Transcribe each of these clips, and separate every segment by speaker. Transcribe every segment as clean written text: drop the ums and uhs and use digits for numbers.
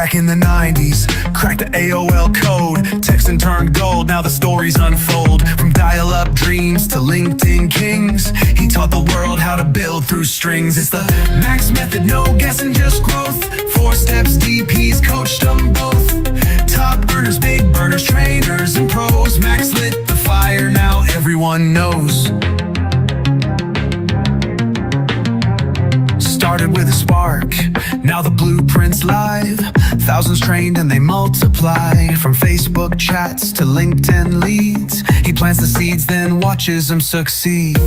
Speaker 1: back in the 90s, cracked the AOL code, texting turned gold, now the stories unfold. From dial-up dreams to LinkedIn kings, he taught the world how to build through strings. It's the Max method, no guessing, just growth. 4 steps deep, he's coached them both. Top earners, big burners, trainers and pros. Max lit the fire, now everyone knows. Started with a spark, now the blueprint's live. Thousands trained and they multiply. From Facebook chats to LinkedIn leads, he plants the seeds, then watches them succeed.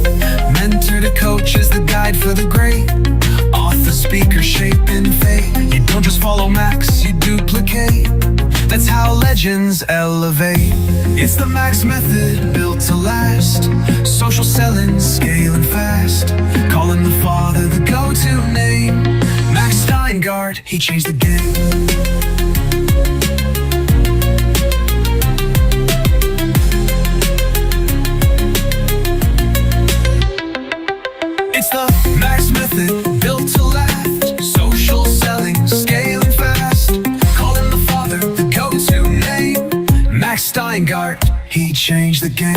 Speaker 1: Mentor to coach is the guide for the great. Author, speaker, shaping fate. You don't just follow Max, you duplicate. That's how legends elevate. It's the Max method, built to last. Social selling, scaling fast. Calling the father the go-to name. Max Steingart, he changed the game. It's the Max method, built to last. Social selling, scaling fast. Calling the father the go-to name. Max Steingart, he changed the game.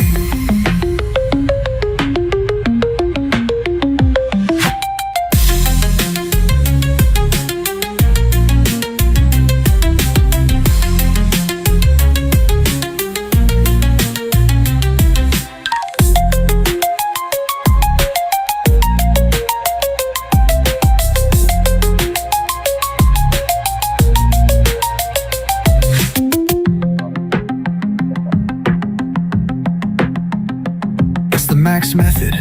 Speaker 1: Max method,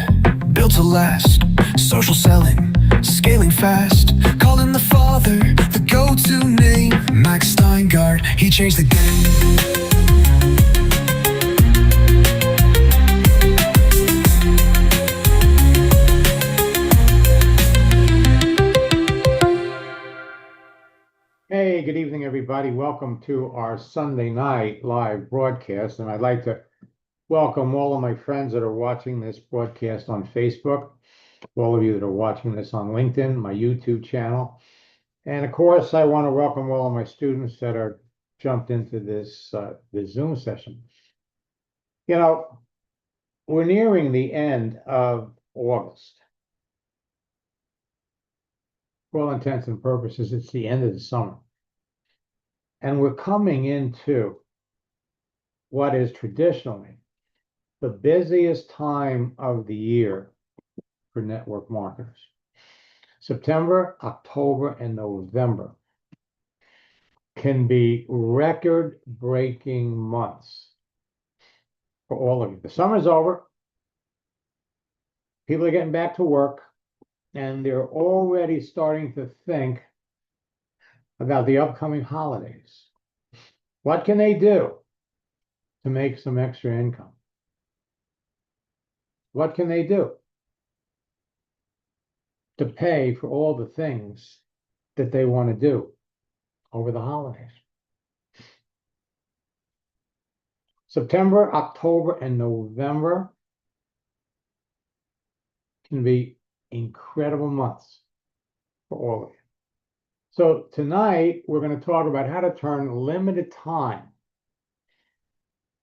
Speaker 1: built to last. Social selling, scaling fast. Calling the father the go-to name. Max Steingart, he changed the game.
Speaker 2: Hey, good evening, everybody. Welcome to our Sunday night live broadcast, and I'd like to welcome all of my friends that are watching this broadcast on Facebook, all of you that are watching this on LinkedIn, my YouTube channel. And of course, I want to welcome all of my students that are jumped into this Zoom session. You know, we're nearing the end of August. For all intents and purposes, it's the end of the summer. And we're coming into what is traditionally the busiest time of the year for network marketers. September, October, and November can be record-breaking months for all of you. The summer's over. People are getting back to work, and they're already starting to think about the upcoming holidays. What can they do to make some extra income? What can they do to pay for all the things that they want to do over the holidays? September, October, and November can be incredible months for all of you. So tonight, we're going to talk about how to turn limited time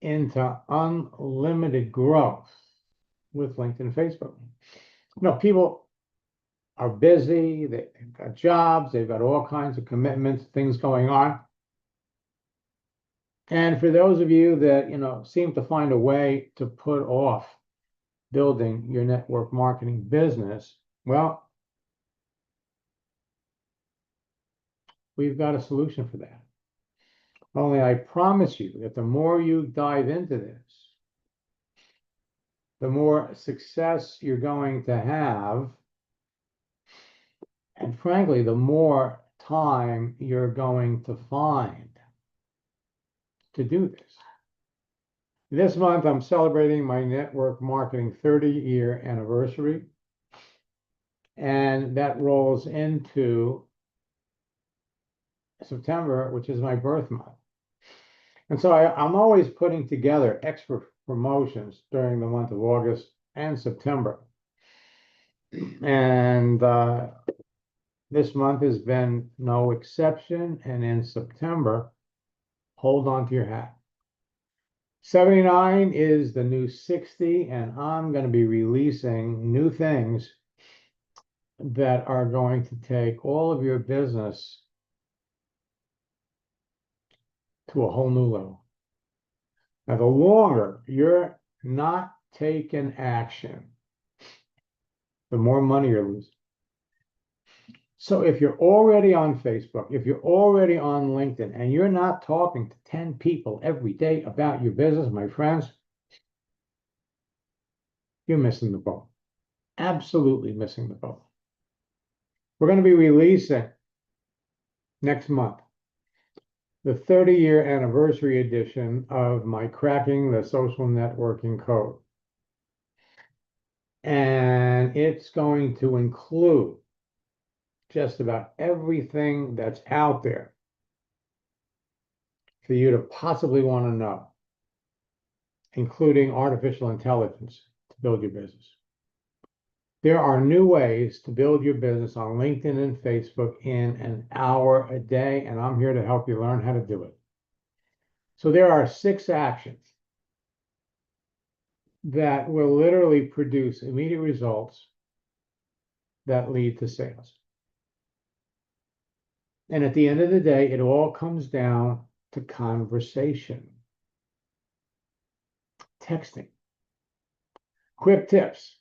Speaker 2: into unlimited growth with LinkedIn and Facebook. You know, people are busy, they've got jobs, they've got all kinds of commitments, things going on. And for those of you that, you know, seem to find a way to put off building your network marketing business, well, we've got a solution for that. Only I promise you that the more you dive into this, the more success you're going to have. And frankly, the more time you're going to find to do this. This month, I'm celebrating my network marketing 30-year anniversary. And that rolls into September, which is my birth month. And so I'm always putting together extra promotions during the month of August and September. And This month has been no exception, and in September, hold on to your hat. 79 is the new 60, and I'm going to be releasing new things that are going to take all of your business to a whole new level. Now, the longer you're not taking action, the more money you're losing. So if you're already on Facebook, if you're already on LinkedIn, and you're not talking to 10 people every day about your business, my friends, you're missing the boat. Absolutely missing the boat. We're going to be releasing next month the 30-year anniversary edition of my Cracking the Social Networking Code. And it's going to include just about everything that's out there for you to possibly want to know, including artificial intelligence to build your business. There are new ways to build your business on LinkedIn and Facebook in an hour a day, and I'm here to help you learn how to do it. So there are 6 actions that will literally produce immediate results that lead to sales. And at the end of the day, it all comes down to conversation. Texting. Quick tips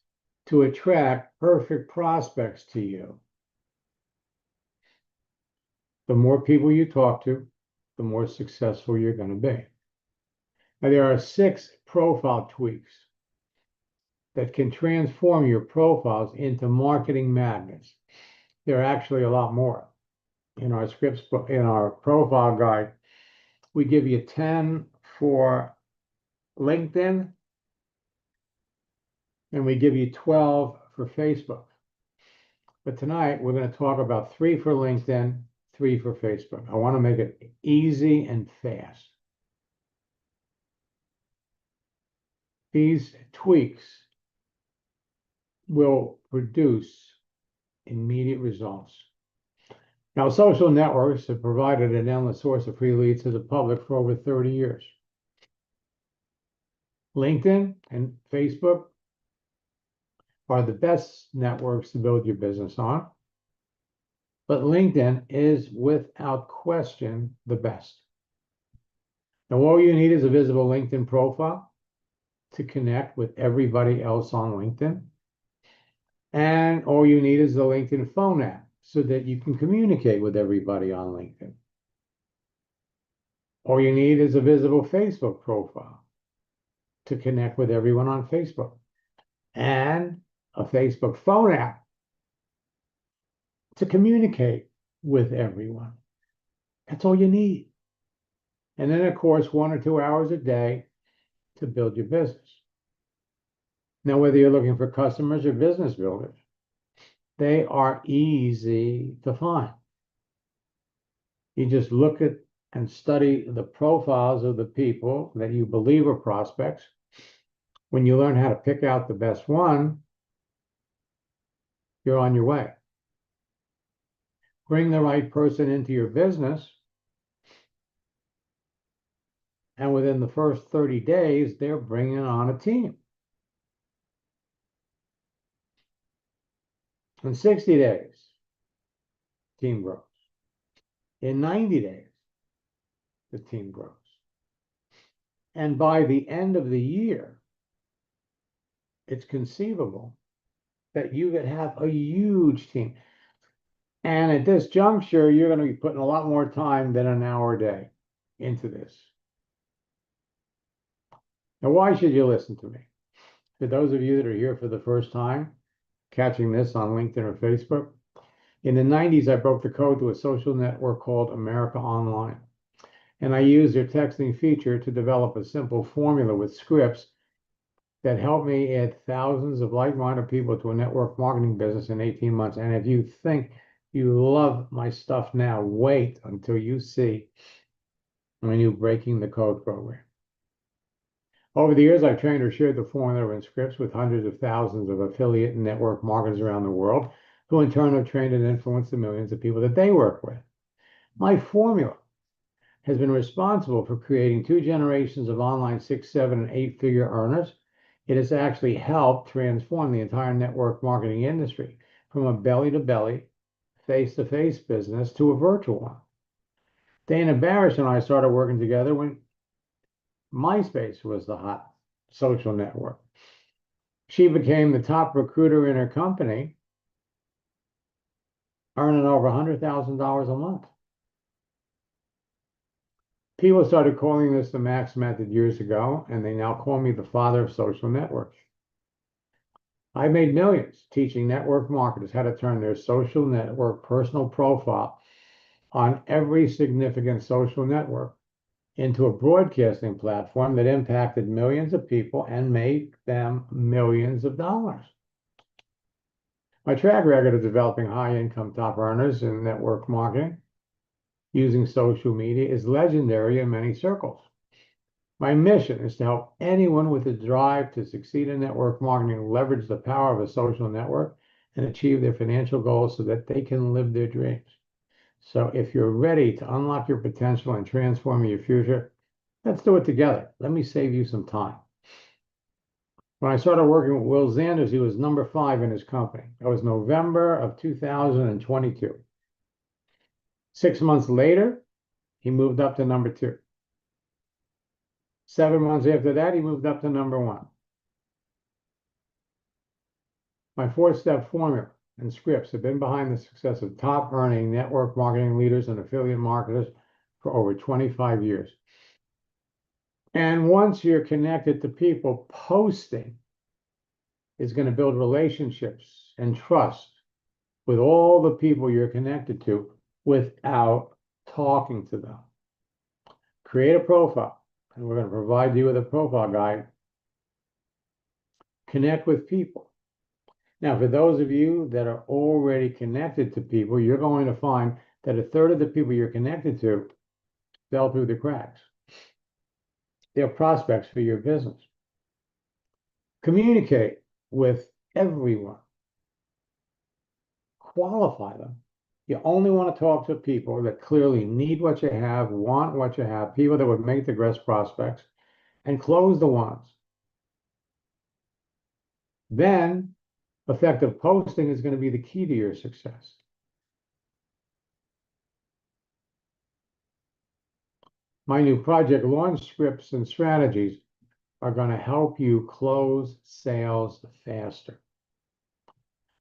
Speaker 2: to attract perfect prospects to you. The more people you talk to, the more successful you're going to be. Now, there are 6 profile tweaks that can transform your profiles into marketing magnets. There are actually a lot more. In our scripts, in our profile guide, we give you 10 for LinkedIn, and we give you 12 for Facebook. But tonight, we're going to talk about 3 for LinkedIn, 3 for Facebook. I want to make it easy and fast. These tweaks will produce immediate results. Now, social networks have provided an endless source of free leads to the public for over 30 years. LinkedIn and Facebook are the best networks to build your business on, but LinkedIn is without question the best. Now, all you need is a visible LinkedIn profile to connect with everybody else on LinkedIn. And all you need is the LinkedIn phone app so that you can communicate with everybody on LinkedIn. All you need is a visible Facebook profile to connect with everyone on Facebook, and a Facebook phone app to communicate with everyone. That's all you need. And then, of course, 1 or 2 hours a day to build your business. Now, whether you're looking for customers or business builders, they are easy to find. You just look at and study the profiles of the people that you believe are prospects. When you learn how to pick out the best one, you're on your way. Bring the right person into your business, and within the first 30 days, they're bringing on a team. In 60 days, team grows. In 90 days, the team grows. And by the end of the year, it's conceivable that you could have a huge team. And at this juncture, you're going to be putting a lot more time than an hour a day into this. Now, why should you listen to me? For those of you that are here for the first time, catching this on LinkedIn or Facebook, in the 90s, I broke the code to a social network called America Online. And I used their texting feature to develop a simple formula with scripts that helped me add thousands of like-minded people to a network marketing business in 18 months. And if you think you love my stuff now, wait until you see my new Breaking the Code program. Over the years, I've trained or shared the formula and scripts with hundreds of thousands of affiliate and network marketers around the world. who in turn have trained and influenced the millions of people that they work with. My formula has been responsible for creating 2 generations of online 6, 7, and 8-figure earners. It has actually helped transform the entire network marketing industry from a belly-to-belly, face-to-face business to a virtual one. Dana Barish and I started working together when MySpace was the hot social network. She became the top recruiter in her company, earning over $100,000 a month. People started calling this the Max Method years ago, and they now call me the father of social networks. I made millions teaching network marketers how to turn their social network personal profile on every significant social network into a broadcasting platform that impacted millions of people and made them millions of dollars. My track record of developing high-income top earners in network marketing using social media is legendary in many circles. My mission is to help anyone with a drive to succeed in network marketing leverage the power of a social network and achieve their financial goals so that they can live their dreams. So if you're ready to unlock your potential and transform your future, let's do it together. Let me save you some time. When I started working with Will Zanders, he was number 5 in his company. That was November of 2022. 6 months later, he moved up to number 2. 7 months after that, he moved up to number 1. My 4-step formula and scripts have been behind the success of top earning network marketing leaders and affiliate marketers for over 25 years. And once you're connected to people, posting is going to build relationships and trust with all the people you're connected to without talking to them. Create a profile, and we're going to provide you with a profile guide. Connect with people. Now, for those of you that are already connected to people, you're going to find that 1/3 of the people you're connected to fell through the cracks. They're prospects for your business. Communicate with everyone. Qualify them. You only want to talk to people that clearly need what you have, want what you have, people that would make the best prospects, and close the ones. Then, effective posting is going to be the key to your success. My new project launch scripts and strategies are going to help you close sales faster.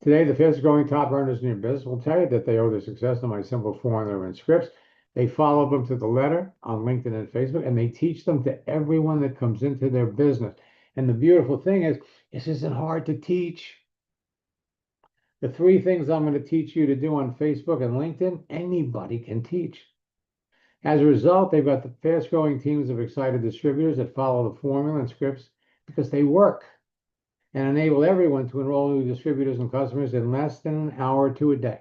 Speaker 2: Today, the fastest growing top earners in your business will tell you that they owe their success to my simple formula and scripts. They follow them to the letter on LinkedIn and Facebook, and they teach them to everyone that comes into their business. And the beautiful thing is, this isn't hard to teach. The 3 things I'm going to teach you to do on Facebook and LinkedIn, anybody can teach. As a result, they've got the fast-growing teams of excited distributors that follow the formula and scripts because they work and enable everyone to enroll new distributors and customers in less than an hour to a day.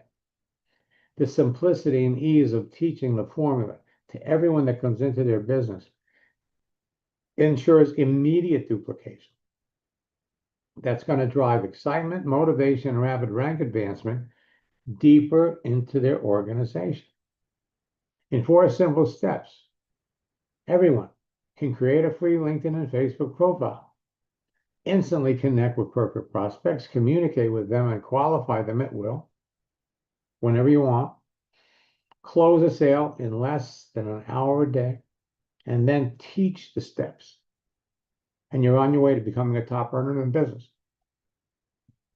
Speaker 2: The simplicity and ease of teaching the formula to everyone that comes into their business ensures immediate duplication. That's going to drive excitement, motivation, and rapid rank advancement deeper into their organization. In 4 simple steps, everyone can create a free LinkedIn and Facebook profile, instantly connect with perfect prospects, communicate with them and qualify them at will, whenever you want, close a sale in less than an hour a day, and then teach the steps. And you're on your way to becoming a top earner in business.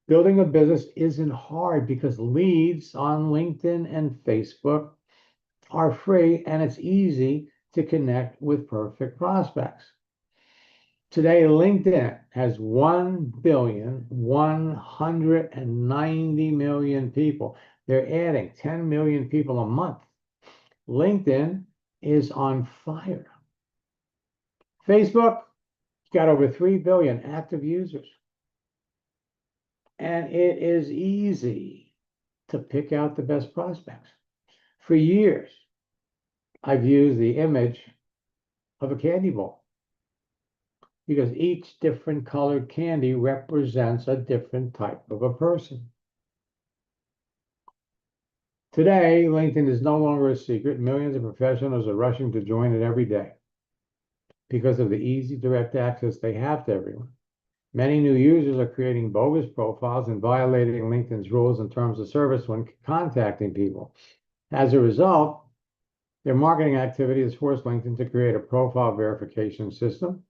Speaker 2: Building a business isn't hard because leads on LinkedIn and Facebook are free, and it's easy to connect with perfect prospects. Today, LinkedIn has 1,190,000,000 people. They're adding 10 million people a month. LinkedIn is on fire. Facebook got over 3 billion active users. And it is easy to pick out the best prospects. For years, I've used the image of a candy bowl because each different colored candy represents a different type of a person. Today, LinkedIn is no longer a secret. Millions of professionals are rushing to join it every day because of the easy, direct access they have to everyone. Many new users are creating bogus profiles and violating LinkedIn's rules and terms of service when contacting people. As a result, their marketing activity has forced LinkedIn to create a profile verification system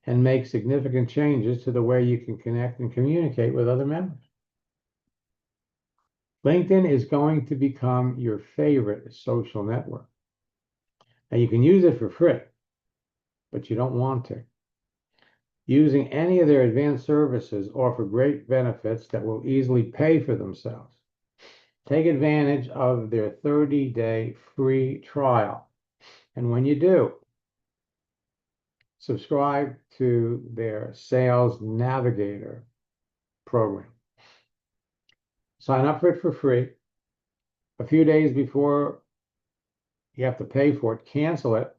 Speaker 2: and make significant changes to the way you can connect and communicate with other members. LinkedIn is going to become your favorite social network. Now, you can use it for free, but you don't want to. Using any of their advanced services offer great benefits that will easily pay for themselves. Take advantage of their 30-day free trial. And when you do, subscribe to their Sales Navigator program. Sign up for it for free. A few days before you have to pay for it, cancel it.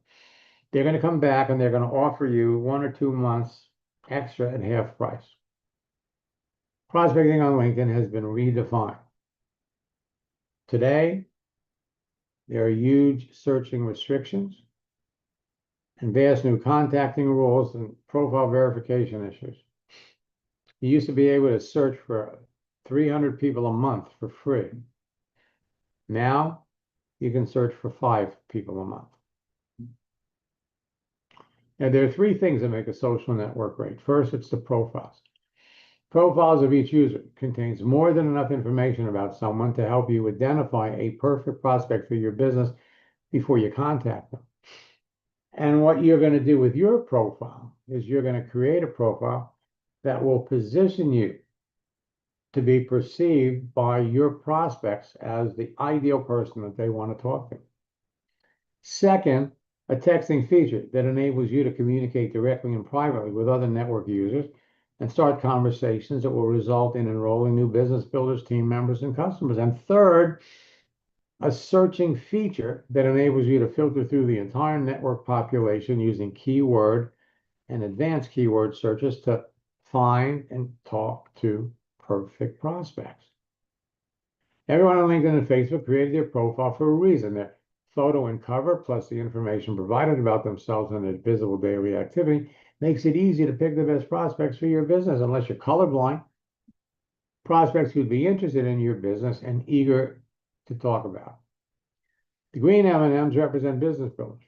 Speaker 2: They're going to come back and they're going to offer you 1 or 2 months extra at half price. Prospecting on LinkedIn has been redefined. Today, there are huge searching restrictions and vast new contacting rules and profile verification issues. You used to be able to search for 300 people a month for free. Now, you can search for 5 people a month. Now, there are 3 things that make a social network great. First, it's the profiles. Profiles of each user contains more than enough information about someone to help you identify a perfect prospect for your business before you contact them. And what you're going to do with your profile is you're going to create a profile that will position you to be perceived by your prospects as the ideal person that they want to talk to. Second, a texting feature that enables you to communicate directly and privately with other network users and start conversations that will result in enrolling new business builders, team members, and customers. And third, a searching feature that enables you to filter through the entire network population using keyword and advanced keyword searches to find and talk to perfect prospects. Everyone on LinkedIn and Facebook created their profile for a reason. Their photo and cover, plus the information provided about themselves and their visible daily activity, makes it easy to pick the best prospects for your business. Unless you're colorblind, prospects who'd be interested in your business and eager to talk about. The green M&Ms represent business builders.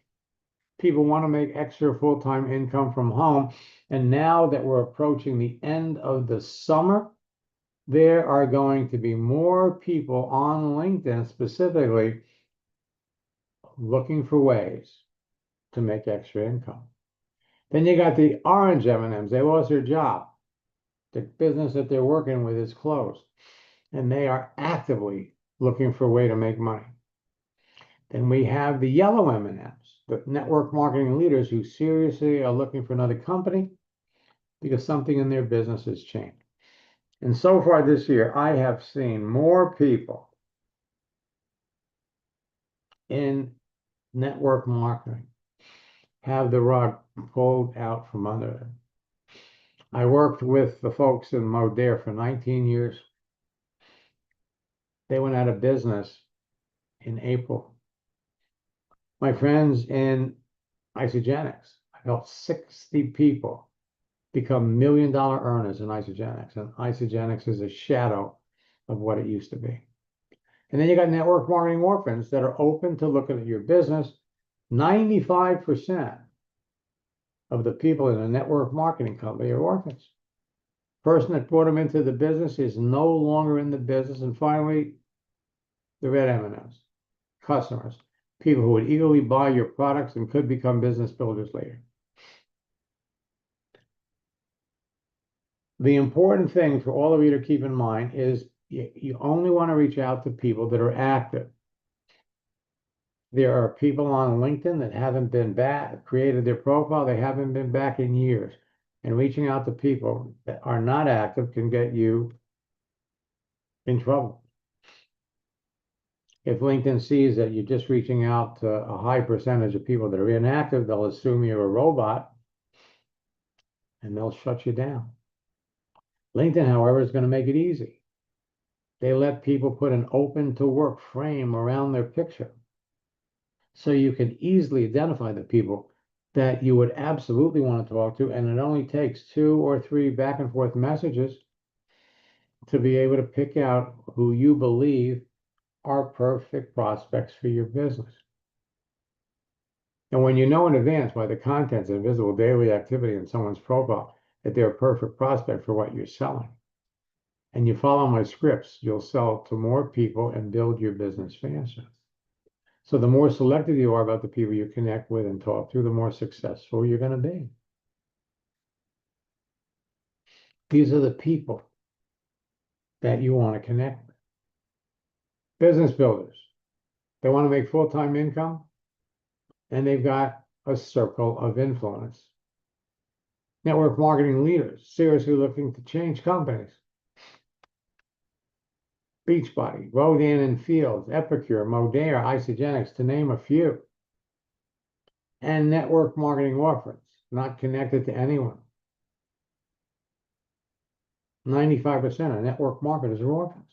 Speaker 2: People want to make extra full-time income from home. And now that we're approaching the end of the summer, there are going to be more people on LinkedIn specifically looking for ways to make extra income. Then you got the orange M&Ms. They lost their job. The business that they're working with is closed, and they are actively looking for a way to make money. Then we have the yellow M&Ms, the network marketing leaders who seriously are looking for another company because something in their business has changed. And so far this year, I have seen more people in network marketing have the rug pulled out from under them. I worked with the folks in Modere for 19 years. They went out of business in April. My friends in Isagenix, I helped 60 people become million-dollar earners in Isagenix, and Isagenix is a shadow of what it used to be. And then you got network marketing orphans that are open to looking at your business. 95% of the people in a network marketing company are orphans. Person that brought them into the business is no longer in the business. And finally, the red M&Ms, customers, people who would eagerly buy your products and could become business builders later. The important thing for all of you to keep in mind is you only want to reach out to people that are active. There are people on LinkedIn that haven't been back, created their profile, they haven't been back in years. And reaching out to people that are not active can get you in trouble. If LinkedIn sees that you're just reaching out to a high percentage of people that are inactive, they'll assume you're a robot and they'll shut you down. LinkedIn, however, is going to make it easy. They let people put an open to work frame around their picture. So you can easily identify the people that you would absolutely want to talk to. And it only takes 2 or 3 back and forth messages to be able to pick out who you believe are perfect prospects for your business. And when you know in advance by the contents and visible daily activity in someone's profile that they're a perfect prospect for what you're selling, and you follow my scripts, you'll sell to more people and build your business faster. So the more selective you are about the people you connect with and talk to, the more successful you're going to be. These are the people that you want to connect with. Business builders, they want to make full-time income, and they've got a circle of influence. Network marketing leaders, seriously looking to change companies. Beachbody, Rodan and Fields, Epicure, Modere, Isagenix, to name a few. And network marketing orphans, not connected to anyone. 95% of network marketers are orphans.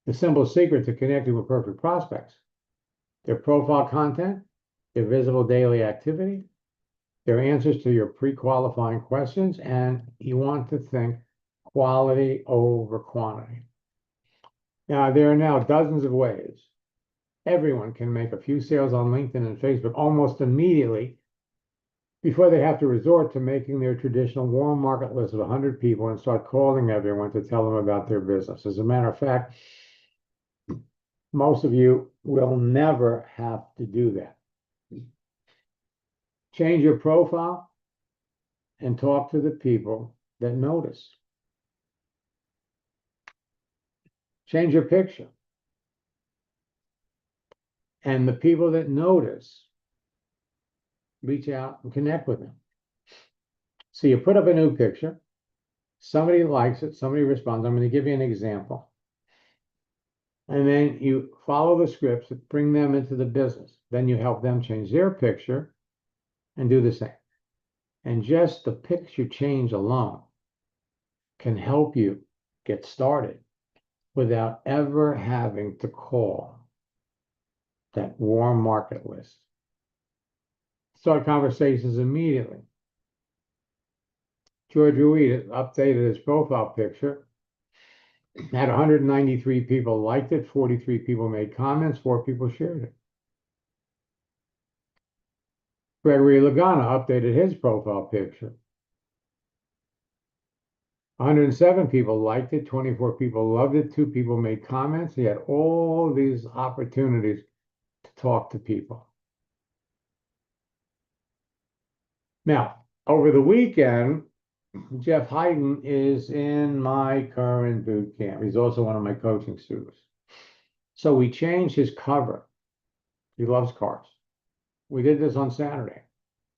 Speaker 2: The simple secret to connecting with perfect prospects: their profile content, their visible daily activity, their answers to your pre-qualifying questions, and you want to think quality over quantity. Now, there are now dozens of ways everyone can make a few sales on LinkedIn and Facebook almost immediately before they have to resort to making their traditional warm market list of 100 people and start calling everyone to tell them about their business. As a matter of fact, most of you will never have to do that. Change your profile and talk to the people that notice. Change your picture. And the people that notice, reach out and connect with them. So you put up a new picture, somebody likes it, somebody responds. I'm going to give you an example. And then you follow the scripts that bring them into the business. Then you help them change their picture and do the same. And just the picture change alone can help you get started without ever having to call that warm market list. Start conversations immediately. George Ruiz updated his profile picture, had 193 people liked it, 43 people made comments, 4 people shared it. Gregory Lagana updated his profile picture. 107 people liked it, 24 people loved it, 2 people made comments. He had all these opportunities to talk to people. Now, over the weekend, Jeff Hayden is in my current boot camp. He's also one of my coaching students. So we changed his cover. He loves cars. We did this on Saturday.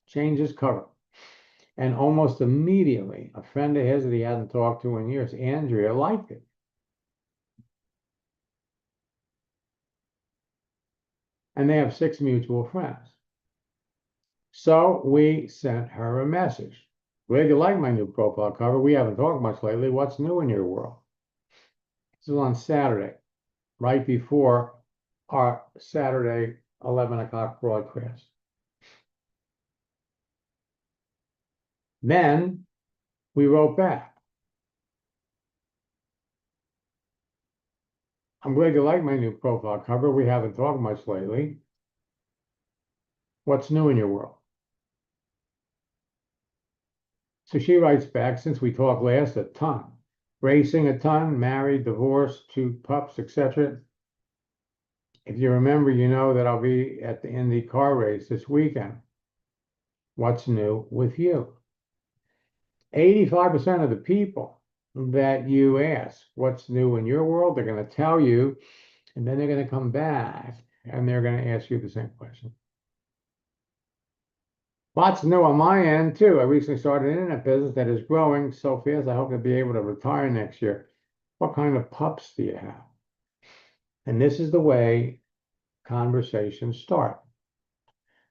Speaker 2: Changed his cover. And almost immediately, a friend of his that he hadn't talked to in years, Andrea, liked it. And they have 6 mutual friends. So we sent her a message. Glad you like my new profile cover. We haven't talked much lately. What's new in your world? This is on Saturday, right before our Saturday 11 o'clock broadcast. Then we wrote back. I'm glad you like my new profile cover. We haven't talked much lately. What's new in your world? So she writes back, since we talked last, a ton. Racing a ton, married, divorced, 2 pups, etc. If you remember, you know that I'll be at the Indy car race this weekend. What's new with you? 85% of the people that you ask what's new in your world, they're going to tell you, and then they're going to come back and they're going to ask you the same question. Lots new on my end too. I recently started an internet business that is growing so fast I hope to be able to retire next year. What kind of pups do you have? And this is the way conversations start.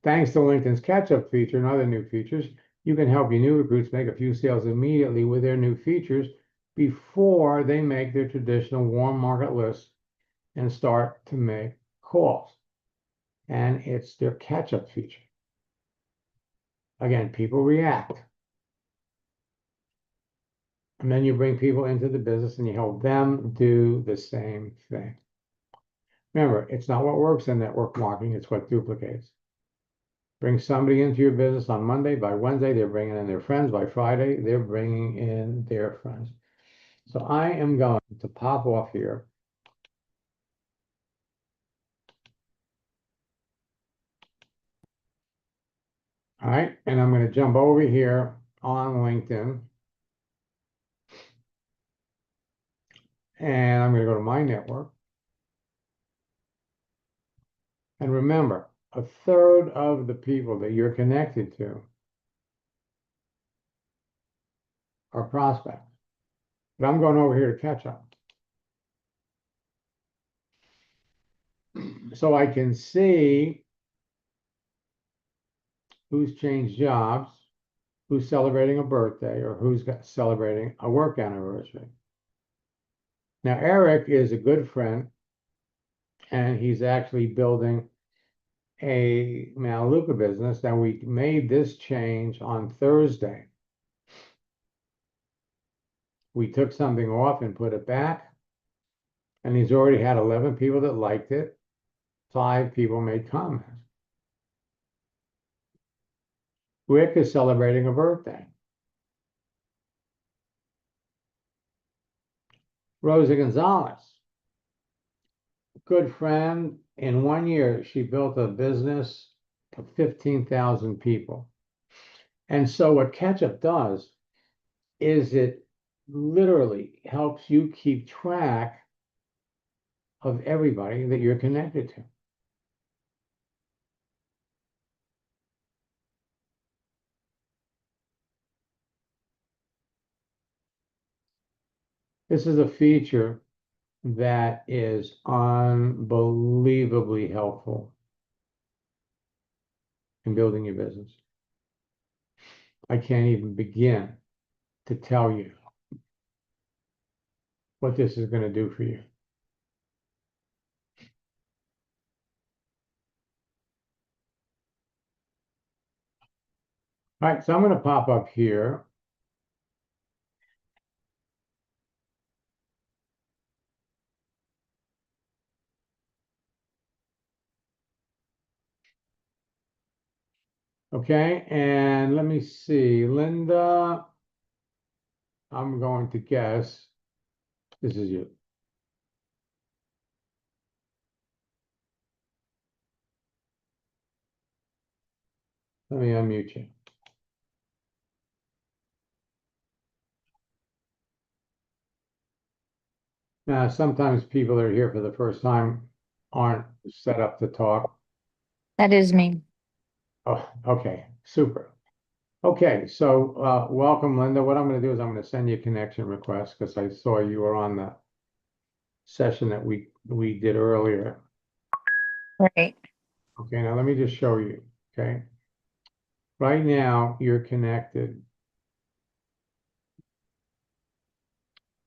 Speaker 2: Thanks to LinkedIn's catch-up feature and other new features, you can help your new recruits make a few sales immediately with their new features before they make their traditional warm market list and start to make calls. And it's their catch-up feature. Again, people react. And then you bring people into the business and you help them do the same thing. Remember, it's not what works in network marketing, it's what duplicates. Bring somebody into your business on Monday, by Wednesday, they're bringing in their friends, by Friday, they're bringing in their friends. So I am going to pop off here. All right, and I'm going to jump over here on LinkedIn. And I'm going to go to my network. And remember, a third of the people that you're connected to are prospects. But I'm going over here to catch up. So I can see who's changed jobs, who's celebrating a birthday, or who's celebrating a work anniversary. Now, Eric is a good friend, and he's actually building a Melaleuca business. Now, we made this change on Thursday. We took something off and put it back, and he's already had 11 people that liked it. 5 people made comments. Rick is celebrating a birthday. Rosa Gonzalez, good friend. In 1 year, she built a business of 15,000 people. And so what Ketchup does is it literally helps you keep track of everybody that you're connected to. This is a feature that is unbelievably helpful in building your business. I can't even begin to tell you what this is going to do for you. All right, so I'm going to pop up here. Okay, and let me see, Linda, I'm going to guess this is you. Let me unmute you. Now, sometimes people that are here for the first time aren't set up to talk.
Speaker 3: That is me.
Speaker 2: Oh, okay, super. Okay, so welcome, Linda. What I'm going to do is I'm going to send you a connection request because I saw you were on the session that we did earlier.
Speaker 3: Right.
Speaker 2: Okay, now let me just show you, okay? Right now, you're connected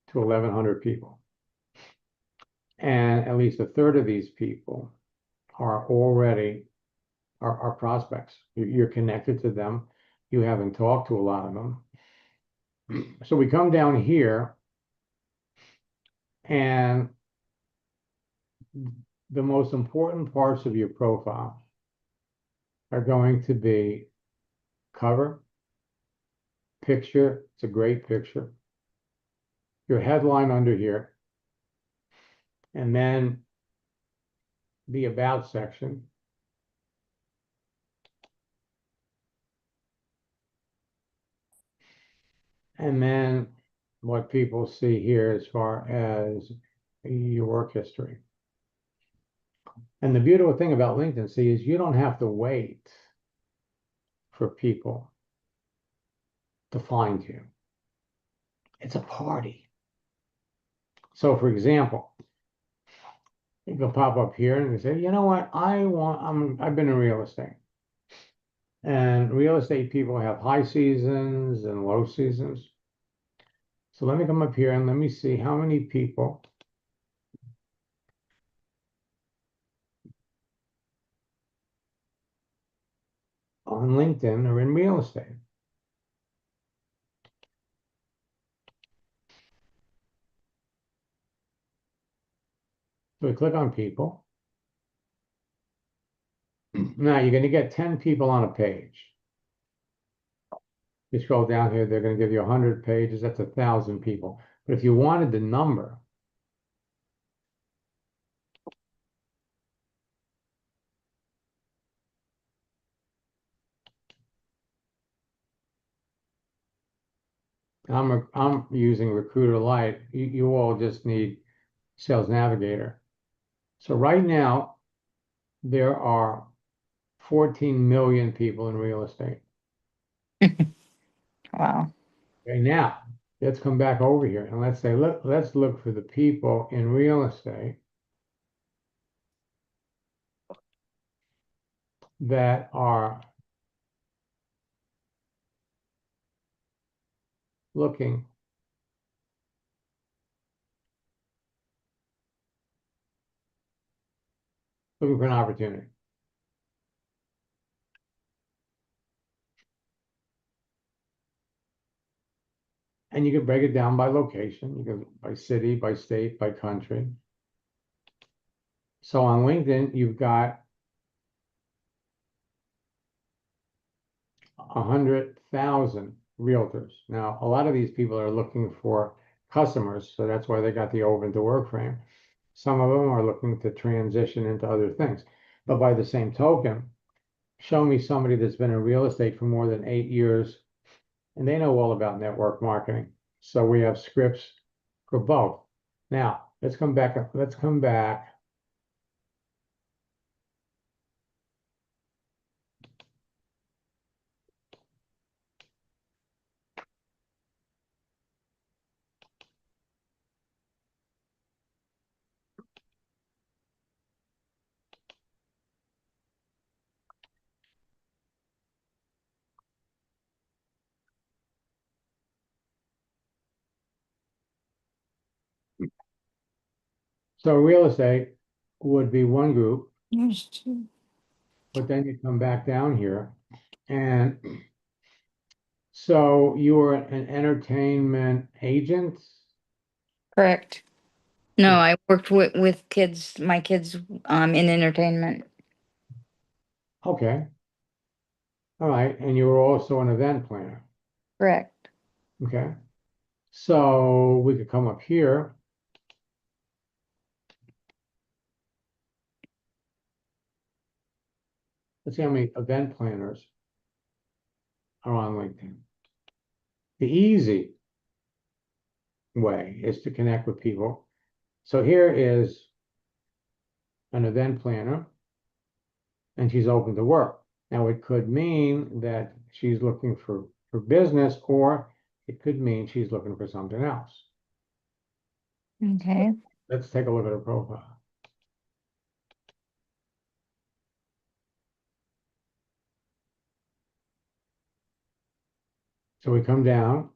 Speaker 2: to 1,100 people. And at least a third of these people are already are prospects. You're connected to them. You haven't talked to a lot of them. So we come down here, and the most important parts of your profile are going to be cover, picture. It's a great picture. Your headline under here, and then the about section. And then what people see here as far as your work history. And the beautiful thing about LinkedIn, see, is you don't have to wait for people to find you. It's a party. So for example, you can pop up here and you say, you know what, I've been in real estate. And real estate people have high seasons and low seasons. So let me come up here and let me see how many people on LinkedIn are in real estate. So we click on people. Now you're going to get 10 people on a page. You scroll down here, they're going to give you 100 pages. That's 1,000 people. But if you wanted the number, I'm using Recruiter Lite. You all just need Sales Navigator. So right now, there are 14 million people in real estate.
Speaker 3: Wow.
Speaker 2: Okay, now let's come back over here and let's say, let's look for the people in real estate that are looking for an opportunity. And you can break it down by location, you can by city, by state, by country. So on LinkedIn, you've got 100,000 realtors. Now, a lot of these people are looking for customers, so that's why they got the open to work frame. Some of them are looking to transition into other things. But by the same token, show me somebody that's been in real estate for more than 8 years and they know all about network marketing. So we have scripts for both. Now, let's come back. So real estate would be one group,
Speaker 3: There's two.
Speaker 2: but then you come back down here. And so you were an entertainment agent?
Speaker 3: Correct. No, I worked with kids, my kids, in entertainment.
Speaker 2: Okay. All right. And you were also an event planner.
Speaker 3: Correct.
Speaker 2: Okay. So we could come up here. Let's see how many event planners are on LinkedIn. The easy way is to connect with people. So here is an event planner and she's open to work. Now it could mean that she's looking for business, or it could mean she's looking for something else.
Speaker 3: Okay.
Speaker 2: Let's take a look at her profile. So we come down.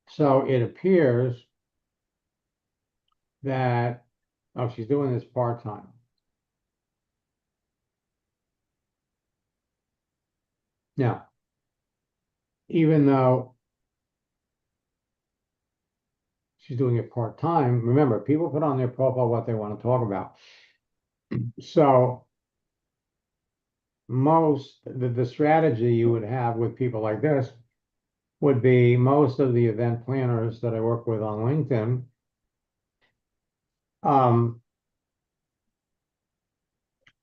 Speaker 2: So it appears that, oh, she's doing this part-time. Now, even though she's doing it part-time, remember, people put on their profile what they want to talk about. So the strategy you would have with people like this would be most of the event planners that I work with on LinkedIn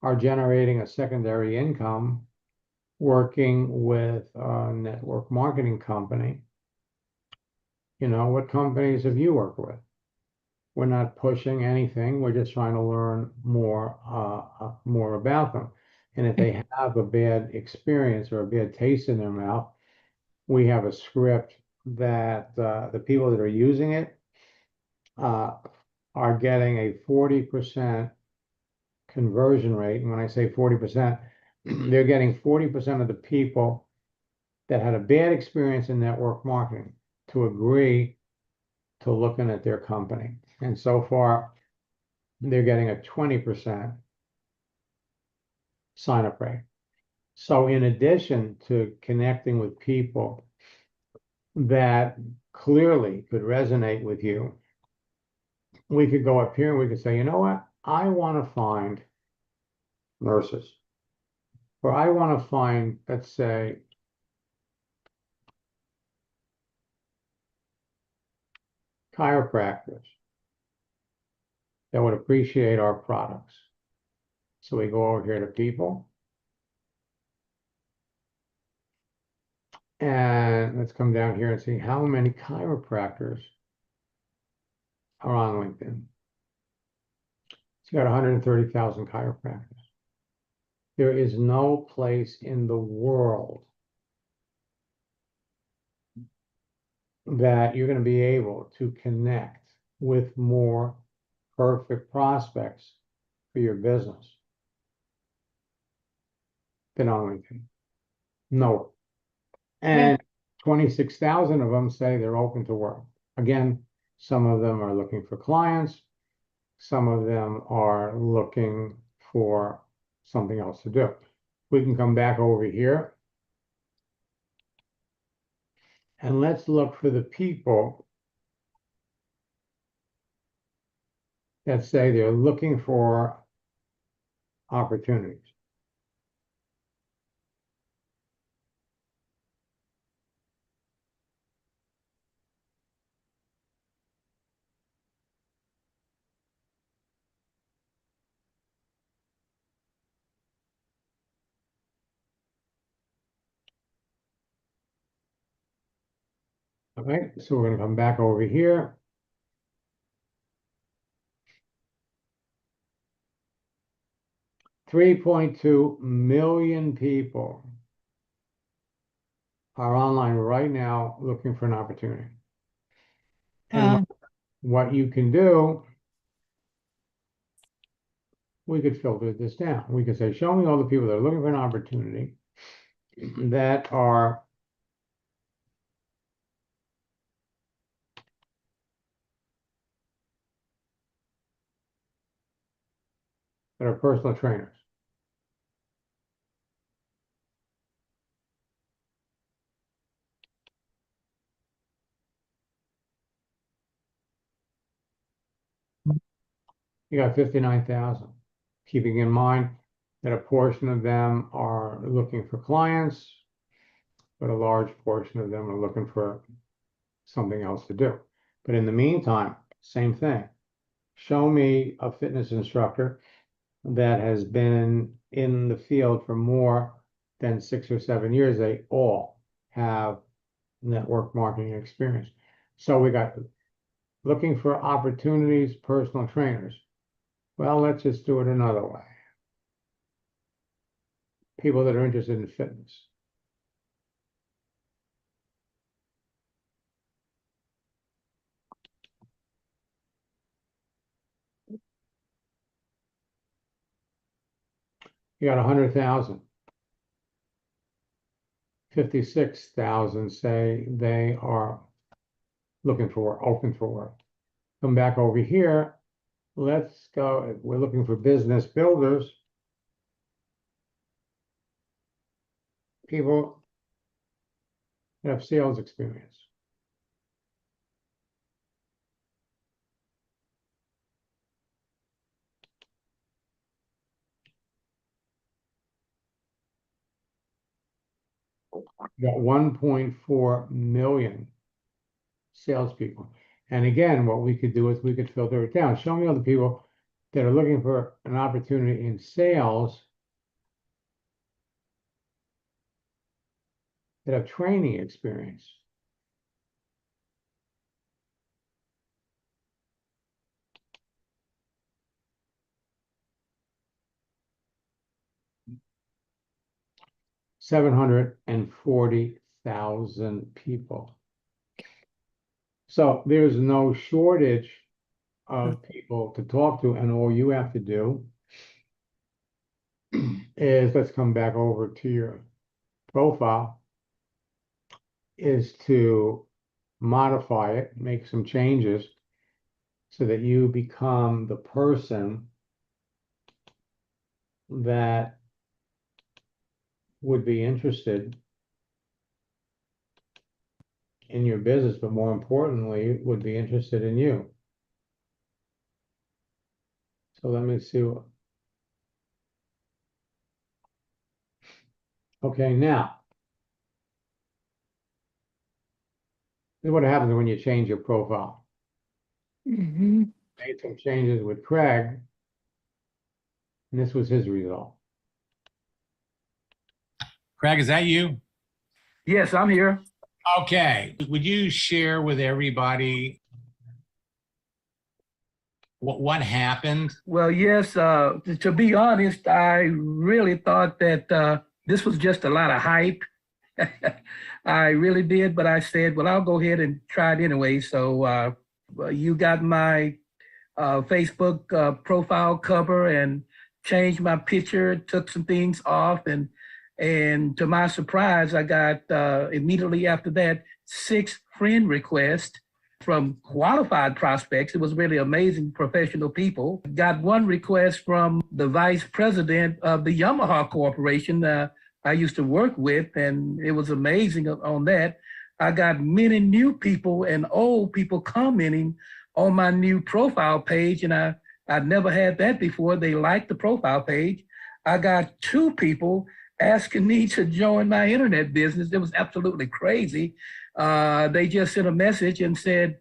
Speaker 2: are generating a secondary income working with a network marketing company. You know, what companies have you worked with? We're not pushing anything. We're just trying to learn more about them. And if they have a bad experience or a bad taste in their mouth, we have a script that the people that are using it are getting a 40% conversion rate. And when I say 40%, they're getting 40% of the people that had a bad experience in network marketing to agree to looking at their company. And so far, they're getting a 20% sign up rate. So in addition to connecting with people that clearly could resonate with you, we could go up here and we could say, you know what? I want to find nurses, or I want to find, let's say, chiropractors that would appreciate our products. So we go over here to people, and let's come down here and see how many chiropractors are on LinkedIn. It's got 130,000 chiropractors. There is no place in the world that you're going to be able to connect with more perfect prospects for your business than on LinkedIn. No. And 26,000 of them say they're open to work. Again, some of them are looking for clients. Some of them are looking for something else to do. We can come back over here and let's look for the people that say they're looking for opportunities. Okay, so we're going to come back over here. $3.2 million people are online right now looking for an opportunity. And what you can do, we could filter this down. We could say, show me all the people that are looking for an opportunity that are personal trainers. You got 59,000. Keeping in mind that a portion of them are looking for clients, but a large portion of them are looking for something else to do. But in the meantime, same thing. Show me a fitness instructor that has been in the field for more than 6 or 7 years. They all have network marketing experience. So we got looking for opportunities, personal trainers. Well, let's just do it another way. People that are interested in fitness. You got 100,000. 56,000 say they are looking for work, open for work. Come back over here. Let's go. We're looking for business builders. People that have sales experience. You got 1.4 million salespeople. And again, what we could do is we could filter it down. Show me all the people that are looking for an opportunity in sales that have training experience. $740,000 people. So there's no shortage of people to talk to, and all you have to do is, let's come back over to your profile, is to modify it, make some changes so that you become the person that would be interested in your business, but more importantly, would be interested in you. So let me see. Okay, now, this is what happens when you change your profile.
Speaker 3: Mhm.
Speaker 2: Made some changes with Craig, and this was his result.
Speaker 4: Craig, is that you?
Speaker 5: Yes, I'm here.
Speaker 4: Okay. Would you share with everybody what happened?
Speaker 5: Well, yes, to be honest, I really thought that this was just a lot of hype. I really did, but I said, well, I'll go ahead and try it anyway. So well, you got my Facebook profile cover and changed my picture, took some things off, and to my surprise, I got immediately after that 6 friend requests from qualified prospects. It was really amazing professional people. Got one request from the vice president of the Yamaha Corporation I used to work with, and it was amazing on that. I got many new people and old people commenting on my new profile page, and I'd never had that before. They liked the profile page. I got 2 people asking me to join my internet business. It was absolutely crazy. They just sent a message and said,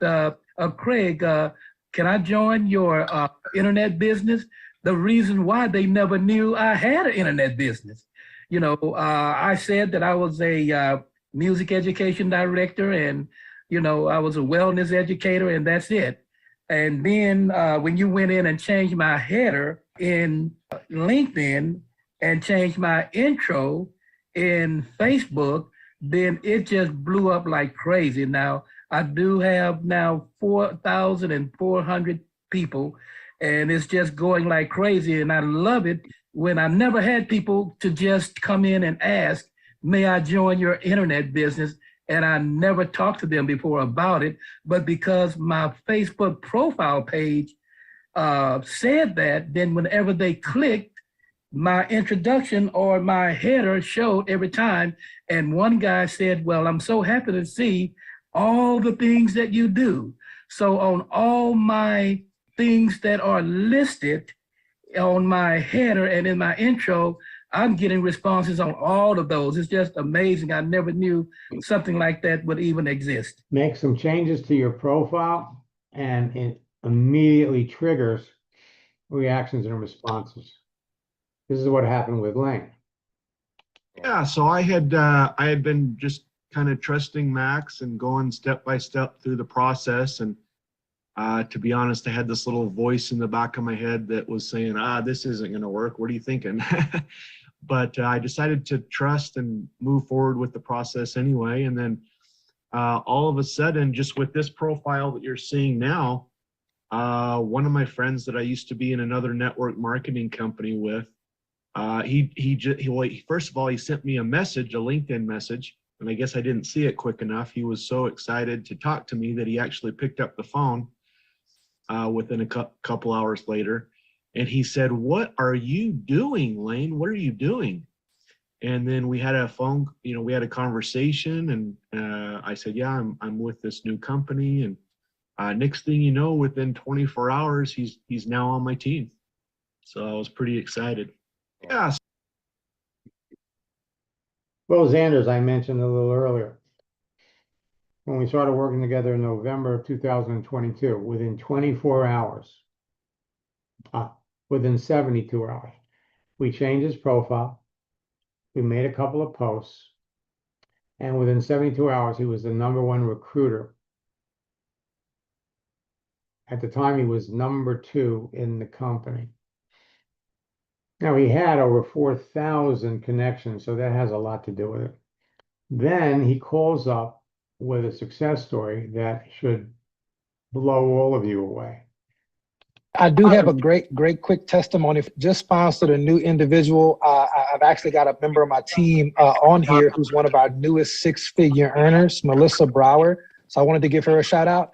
Speaker 5: Craig, can I join your internet business? The reason why they never knew I had an internet business. You know, I said that I was a music education director and, you know, I was a wellness educator and that's it. And then when you went in and changed my header in LinkedIn and changed my intro in Facebook, then it just blew up like crazy. Now, I do have now 4,400 people, and it's just going like crazy. And I love it when I never had people to just come in and ask, may I join your internet business? And I never talked to them before about it. But because my Facebook profile page said that, then whenever they clicked, my introduction or my header showed every time. And one guy said, well, I'm so happy to see all the things that you do. So on all my things that are listed on my header and in my intro, I'm getting responses on all of those. It's just amazing. I never knew something like that would even exist.
Speaker 2: Make some changes to your profile, and it immediately triggers reactions and responses. This is what happened with Lane.
Speaker 6: Yeah, so I had been just kind of trusting Max and going step by step through the process. And to be honest, I had this little voice in the back of my head that was saying, this isn't going to work. What are you thinking? But I decided to trust and move forward with the process anyway. And then all of a sudden, just with this profile that you're seeing now, one of my friends that I used to be in another network marketing company with, first of all, he sent me a message, a LinkedIn message, and I guess I didn't see it quick enough. He was so excited to talk to me that he actually picked up the phone within a couple hours later. And he said, what are you doing, Lane? What are you doing? And then we had we had a conversation, and I said, yeah, I'm with this new company. And next thing you know, within 24 hours, he's now on my team. So I was pretty excited. Yeah.
Speaker 2: Well, Xander's, I mentioned a little earlier. When we started working together in November of 2022, within 24 hours, within 72 hours, we changed his profile. We made a couple of posts. And within 72 hours, he was the #1 recruiter. At the time, he was #2 in the company. Now, he had over 4,000 connections, so that has a lot to do with it. Then he calls up with a success story that should blow all of you away.
Speaker 7: I do have a great quick testimony. Just sponsored a new individual. I've actually got a member of my team on here who's one of our newest 6-figure earners, Melissa Brower. So I wanted to give her a shout out.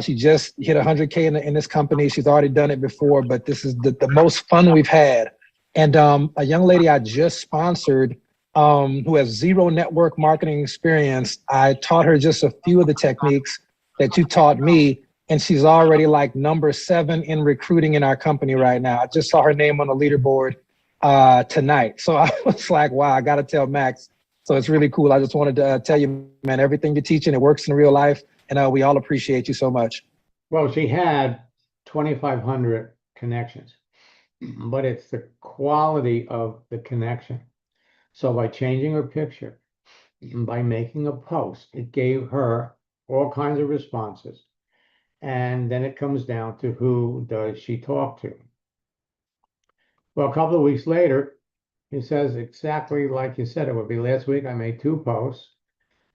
Speaker 7: She just hit 100K in this company. She's already done it before, but this is the most fun we've had. And a young lady I just sponsored who has zero network marketing experience, I taught her just a few of the techniques that you taught me. And she's already like number 7 in recruiting in our company right now. I just saw her name on the leaderboard tonight. So I was like, wow, I got to tell Max. So it's really cool. I just wanted to tell you, man, everything you're teaching, it works in real life. And we all appreciate you so much.
Speaker 2: Well, she had 2,500 connections, but it's the quality of the connection. So by changing her picture, by making a post, it gave her all kinds of responses. And then it comes down to who does she talk to? Well, a couple of weeks later, he says exactly like you said it would be. Last week, I made 2 posts,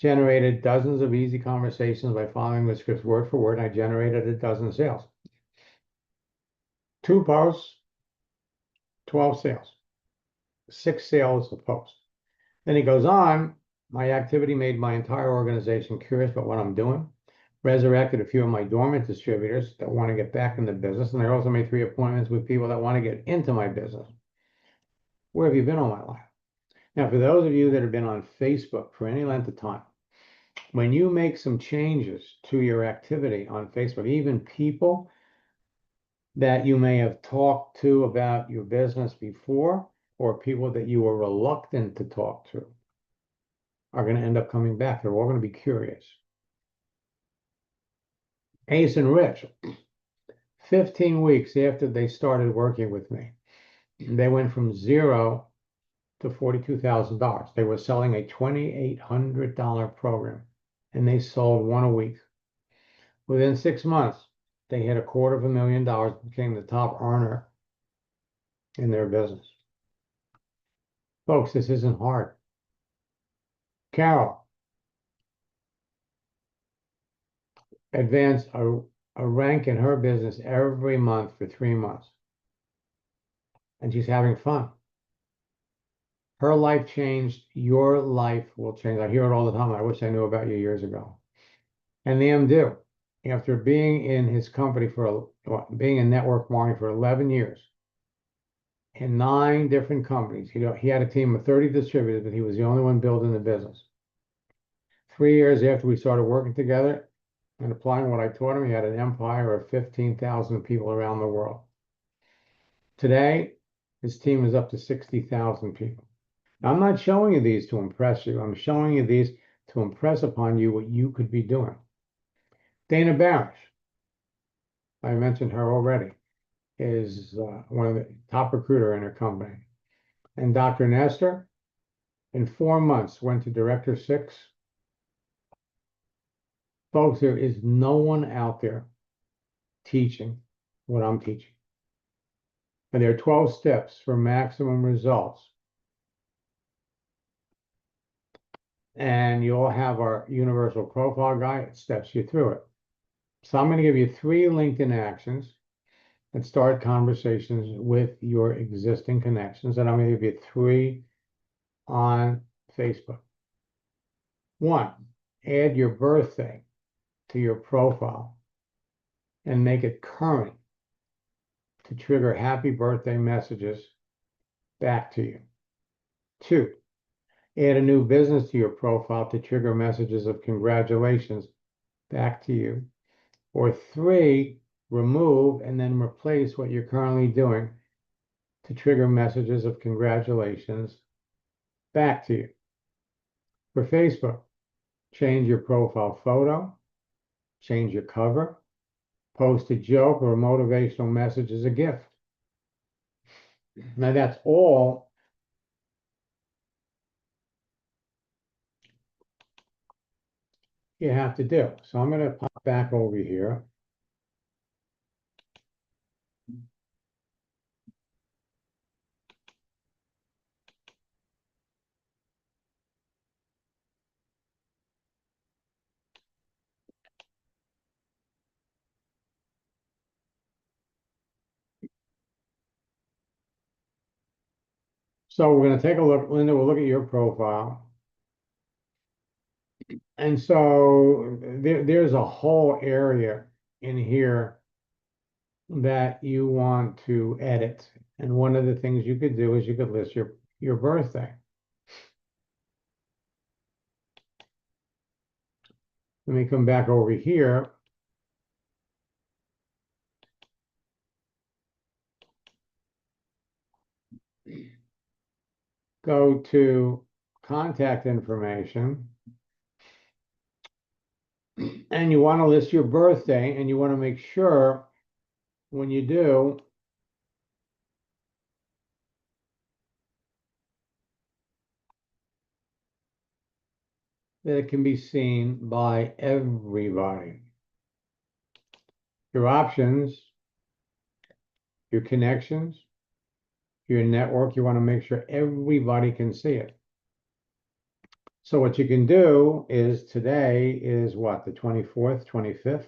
Speaker 2: generated dozens of easy conversations by following the scripts word for word. I generated a dozen sales. 2 posts, 12 sales, 6 sales a post. Then he goes on, my activity made my entire organization curious about what I'm doing. Resurrected a few of my dormant distributors that want to get back in the business. And I also made 3 appointments with people that want to get into my business. Where have you been all my life? Now, for those of you that have been on Facebook for any length of time, when you make some changes to your activity on Facebook, even people that you may have talked to about your business before, or people that you were reluctant to talk to, are going to end up coming back. They're all going to be curious. Ace and Rich, 15 weeks after they started working with me, they went from 0 to $42,000. They were selling a $2,800 program, and they sold 1 a week. Within 6 months, they hit $250,000, became the top earner in their business. Folks, this isn't hard. Carol advanced a rank in her business every month for 3 months. And she's having fun. Her life changed. Your life will change. I hear it all the time. I wish I knew about you years ago. And the MDo, after being in his company being in network marketing for 11 years, in 9 different companies, he had a team of 30 distributors, but he was the only one building the business. 3 years after we started working together and applying what I taught him, he had an empire of 15,000 people around the world. Today, his team is up to 60,000 people. Now, I'm not showing you these to impress you. I'm showing you these to impress upon you what you could be doing. Dana Barish, I mentioned her already, is one of the top recruiter in her company. And Dr. Nestor, in 4 months, went to Director 6. Folks, there is no one out there teaching what I'm teaching. And there are 12 steps for maximum results. And you'll have our universal profile guide. It steps you through it. So I'm going to give you 3 LinkedIn actions that start conversations with your existing connections. And I'm going to give you 3 on Facebook. 1, add your birthday to your profile and make it current to trigger happy birthday messages back to you. 2, add a new business to your profile to trigger messages of congratulations back to you. Or 3, remove and then replace what you're currently doing to trigger messages of congratulations back to you. For Facebook, change your profile photo, change your cover, post a joke or a motivational message as a gift. Now that's all you have to do. So I'm going to pop back over here. So we're gonna take a look, Linda, we'll look at your profile. And so there's a whole area in here that you want to edit. And one of the things you could do is you could list your birthday. Let me come back over here. Go to contact information. And you want to list your birthday, and you want to make sure when you do that it can be seen by everybody. Your options, your connections, your network, you want to make sure everybody can see it. So what you can do is today is what, the 24th, 25th?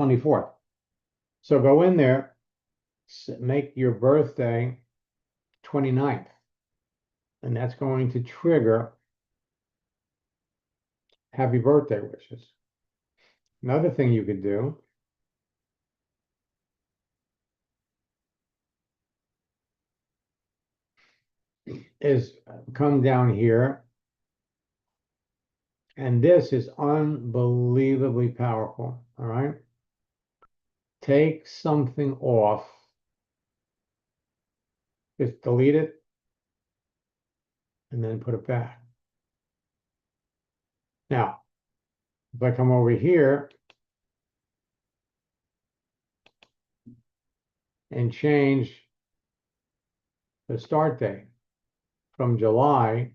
Speaker 2: 24th. So go in there, make your birthday 29th, and that's going to trigger happy birthday wishes. Another thing you could do is come down here, and this is unbelievably powerful, all right? Take something off, just delete it, and then put it back. Now, if I come over here and change the start date from July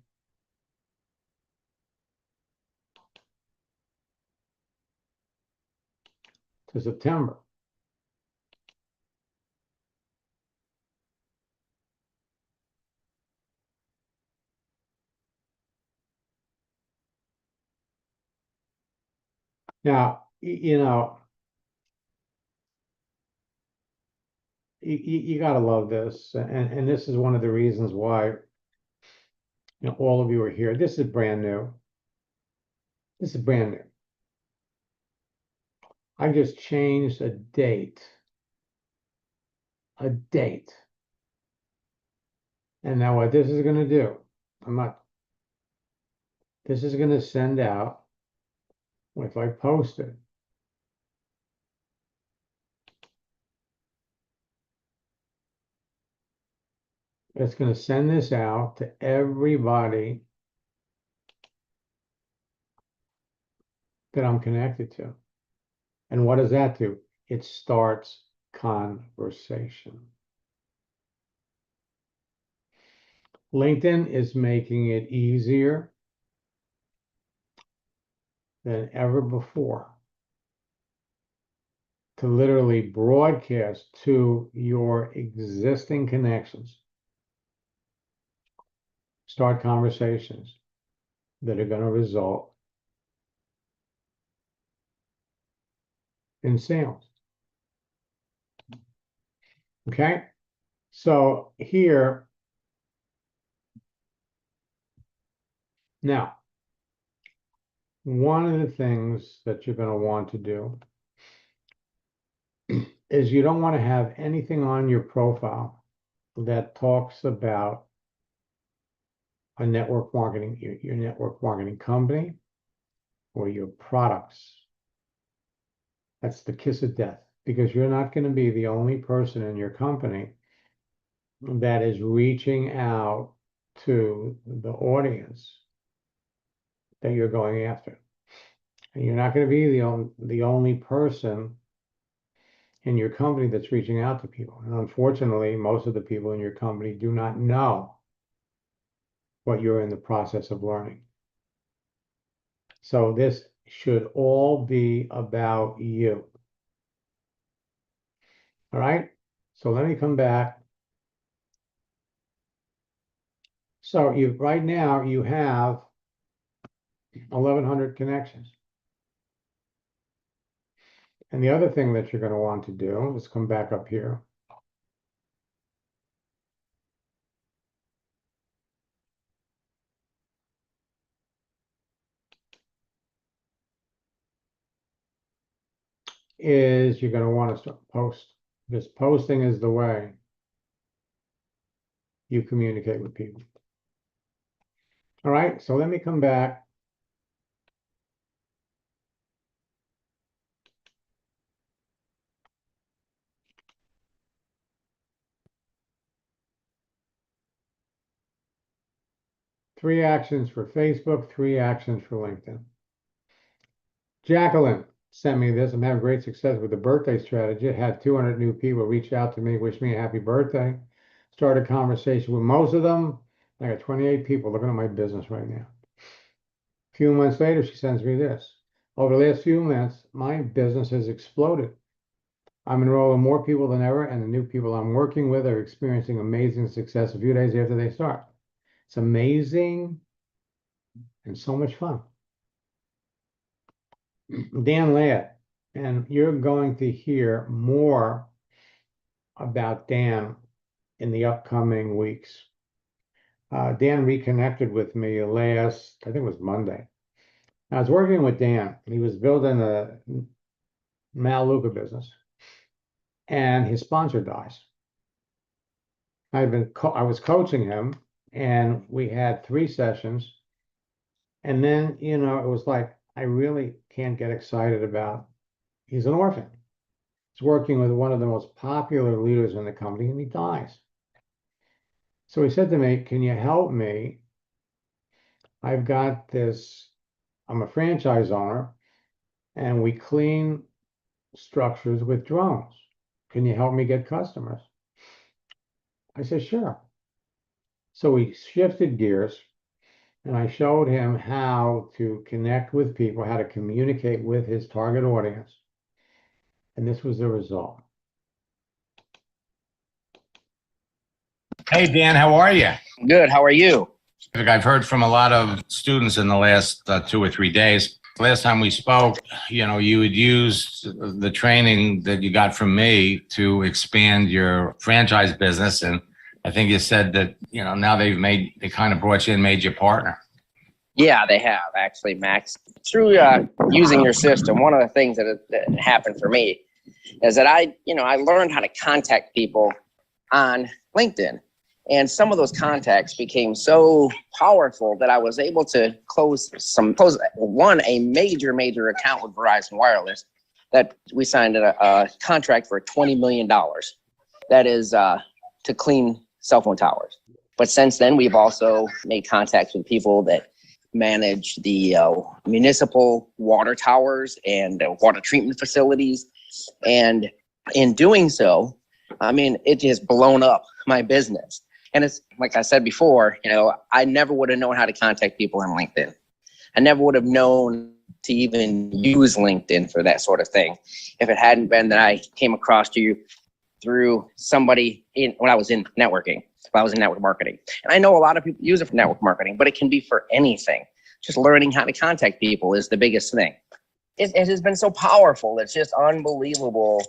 Speaker 2: to September. Now, you know, you gotta love this, and this is one of the reasons why, you know, all of you are here. This is brand new. This is brand new. I just changed a date. A date. And now what this is going to do, this is going to send out, if I post it, it's going to send this out to everybody that I'm connected to. And what does that do? It starts conversation. LinkedIn is making it easier than ever before to literally broadcast to your existing connections. Start conversations that are going to result in sales. Okay, so here, now, one of the things that you're going to want to do is you don't want to have anything on your profile that talks about a network marketing, your network marketing company or your products. That's the kiss of death, because you're not going to be the only person in your company that is reaching out to the audience that you're going after. And you're not going to be the only person in your company that's reaching out to people. And unfortunately, most of the people in your company do not know what you're in the process of learning. So this should all be about you. All right? So let me come back. So right now you have 1,100 connections. And the other thing that you're going to want to do is come back up here. is you're going to want to start post. Because posting is the way you communicate with people. All right, so let me come back. Three actions for Facebook, three actions for LinkedIn. Jacqueline sent me this. I'm having great success with the birthday strategy. I had 200 new people reach out to me, wish me a happy birthday. Started a conversation with most of them. I got 28 people looking at my business right now. A few months later, she sends me this. Over the last few months, my business has exploded. I'm enrolling more people than ever, and the new people I'm working with are experiencing amazing success a few days after they start. It's amazing and so much fun. Dan Ladd, and you're going to hear more about Dan in the upcoming weeks. Dan reconnected with me last, I think it was Monday. I was working with Dan. He was building a Melaleuca business, and his sponsor dies. I was coaching him, and we had 3 sessions. And then, it was like, I really can't get excited about, he's an orphan. He's working with one of the most popular leaders in the company, and he dies. So he said to me, can you help me? I've got this, I'm a franchise owner, and we clean structures with drones. Can you help me get customers? I said, sure. So we shifted gears, and I showed him how to connect with people, how to communicate with his target audience. And this was the result.
Speaker 4: Hey, Dan, how are you?
Speaker 8: Good. How are you?
Speaker 4: I've heard from a lot of students in the last 2 or 3 days. Last time we spoke, you had used the training that you got from me to expand your franchise business. And I think you said that, now they kind of brought you in, made you a partner.
Speaker 8: Yeah, they have actually, Max. Through using your system, one of the things that happened for me is that I learned how to contact people on LinkedIn. And some of those contacts became so powerful that I was able to close a major account with Verizon Wireless that we signed a contract for $20 million. That is to clean cell phone towers. But since then, we've also made contacts with people that manage the municipal water towers and water treatment facilities. And in doing so, it has blown up my business. And it's like I said before, I never would have known how to contact people on LinkedIn. I never would have known to even use LinkedIn for that sort of thing if it hadn't been that I came across you through somebody when I was in networking, when I was in network marketing. And I know a lot of people use it for network marketing, but it can be for anything. Just learning how to contact people is the biggest thing. It has been so powerful. It's just unbelievable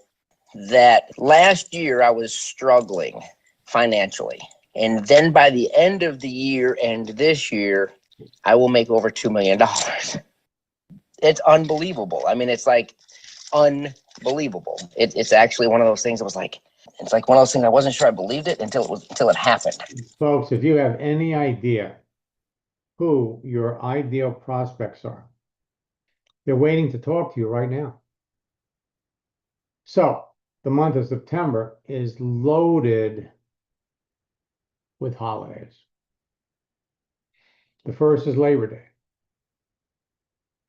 Speaker 8: that last year I was struggling financially. And then by the end of the year and this year, I will make over $2 million. It's unbelievable. It's like unbelievable. It's actually one of those things that was like, it's like one of those things I wasn't sure I believed it until it happened.
Speaker 2: Folks, if you have any idea who your ideal prospects are, they're waiting to talk to you right now. So the month of September is loaded with holidays. The first is Labor Day.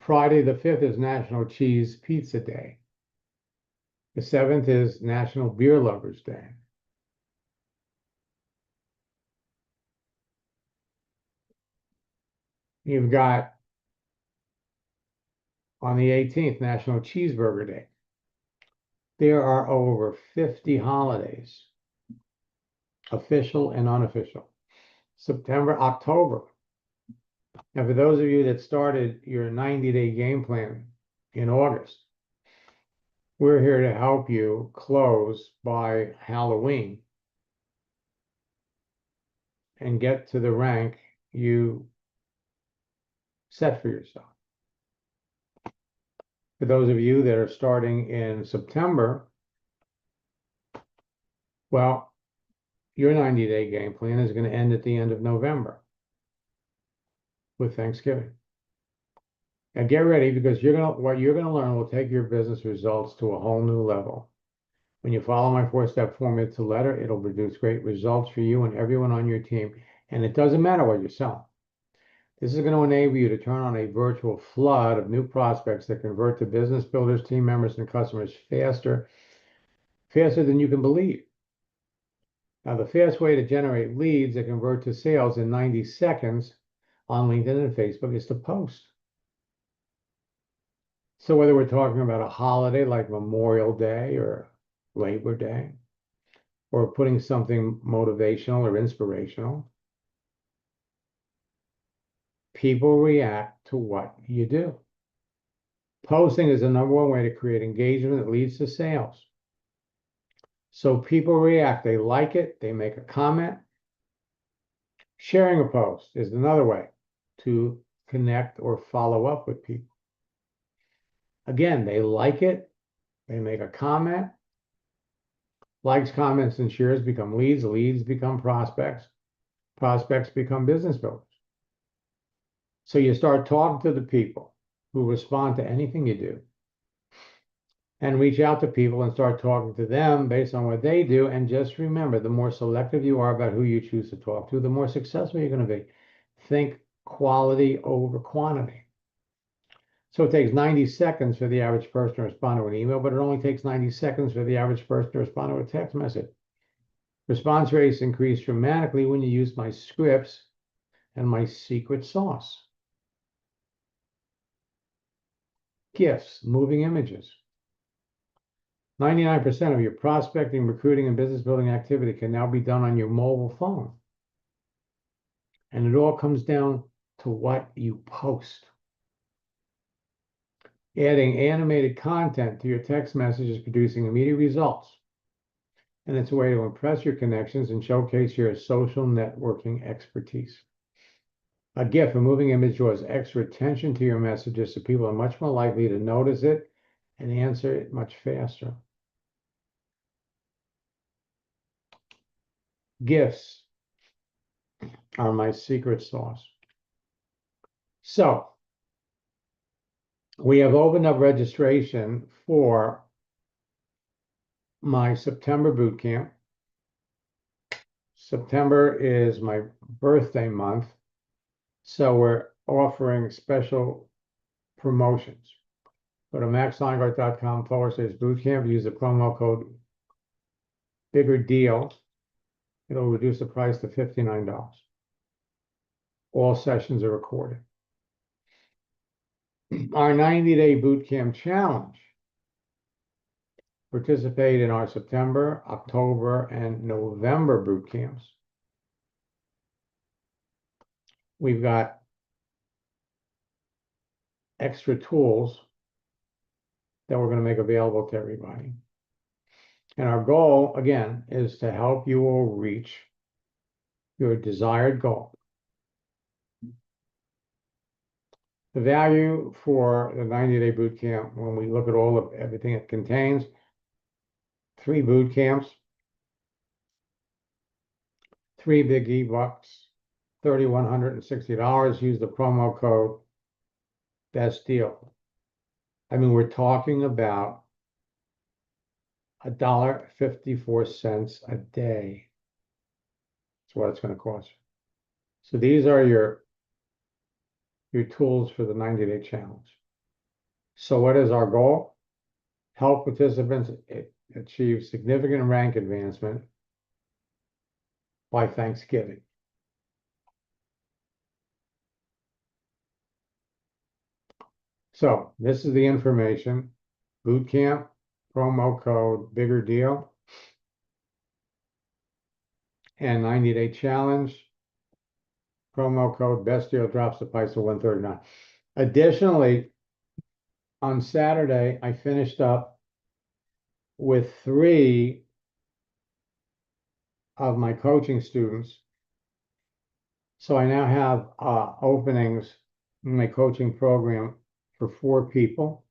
Speaker 2: Friday the 5th is National Cheese Pizza Day. The 7th is National Beer Lovers Day. You've got on the 18th, National Cheeseburger Day. There are over 50 holidays, official and unofficial. September, October. Now, for those of you that started your 90-day game plan in August, we're here to help you close by Halloween and get to the rank you set for yourself. For those of you that are starting in September, well, your 90-day game plan is going to end at the end of November with Thanksgiving. And get ready, because what you're gonna learn will take your business results to a whole new level. When you follow my 4-step formula to letter, it'll produce great results for you and everyone on your team. And it doesn't matter what you're selling. This is going to enable you to turn on a virtual flood of new prospects that convert to business builders, team members, and customers faster than you can believe. Now, the fast way to generate leads that convert to sales in 90 seconds on LinkedIn and Facebook is to post. So whether we're talking about a holiday like Memorial Day or Labor Day, or putting something motivational or inspirational, people react to what you do. Posting is the #1 way to create engagement that leads to sales. So people react, they like it, they make a comment. Sharing a post is another way to connect or follow up with people. Again, they like it, they make a comment. Likes, comments, and shares become leads, leads become prospects, prospects become business builders. So you start talking to the people who respond to anything you do, and reach out to people and start talking to them based on what they do. And just remember, the more selective you are about who you choose to talk to, the more successful you're going to be. Think quality over quantity. So it takes 90 seconds for the average person to respond to an email, but it only takes 90 seconds for the average person to respond to a text message. Response rates increase dramatically when you use my scripts and my secret sauce. GIFs, moving images. 99% of your prospecting, recruiting, and business building activity can now be done on your mobile phone. And it all comes down to what you post. Adding animated content to your text messages, producing immediate results. And it's a way to impress your connections and showcase your social networking expertise. A GIF, a moving image, draws extra attention to your messages, so people are much more likely to notice it and answer it much faster. GIFs are my secret sauce. So, we have opened up registration for my September boot camp. September is my birthday month, so we're offering special promotions. Go to maxlineguard.com/bootcamp, use the promo code bigger deal. It'll reduce the price to $59. All sessions are recorded. Our 90-day boot camp challenge. Participate in our September, October, and November boot camps. We've got extra tools that we're going to make available to everybody. And our goal, again, is to help you all reach your desired goal. The value for the 90-day boot camp, when we look at all of everything it contains, 3 boot camps, 3 big e-books, $3,160. Use the promo code best deal. I mean, we're talking about $1.54 a day. That's what it's going to cost you. So these are your tools for the 90-day challenge. So what is our goal? Help participants achieve significant rank advancement by Thanksgiving. So this is the information. Boot camp, promo code bigger deal, and 90-day challenge. Promo code best deal drops the price to $139. Additionally, on Saturday, I finished up with 3 of my coaching students. So I now have openings in my coaching program for 4 people.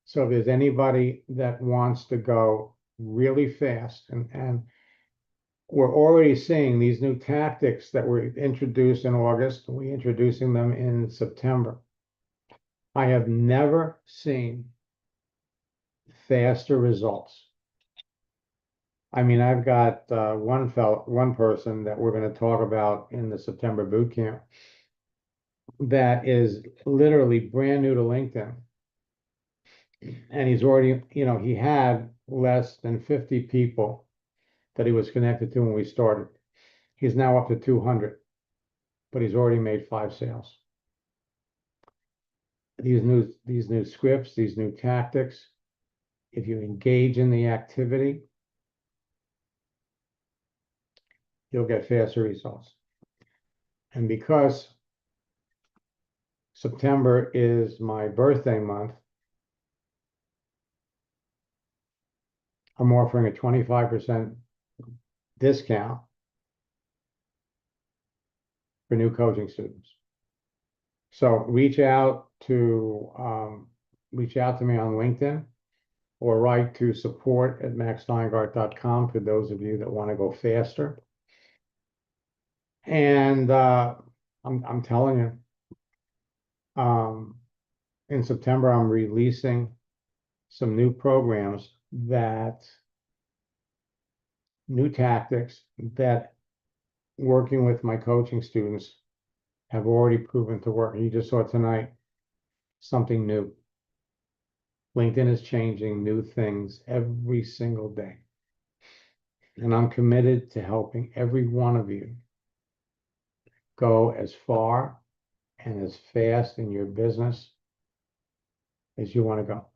Speaker 2: So if there's anybody that wants to go really fast, and we're already seeing these new tactics that were introduced in August, we're introducing them in September. I have never seen faster results. I mean, I've got one person that we're going to talk about in the September boot camp that is literally brand new to LinkedIn. And he's already, he had less than 50 people that he was connected to when we started. He's now up to 200, but he's already made 5 sales. These new scripts, these new tactics, if you engage in the activity, you'll get faster results. And because September is my birthday month, I'm offering a 25% discount for new coaching students. So reach out to me on LinkedIn or write to support@maxsteingart.com for those of you that want to go faster. And I'm telling you, in September, I'm releasing some new programs new tactics that working with my coaching students have already proven to work. You just saw tonight something new. LinkedIn is changing new things every single day. And I'm committed to helping every one of you go as far and as fast in your business as you want to go.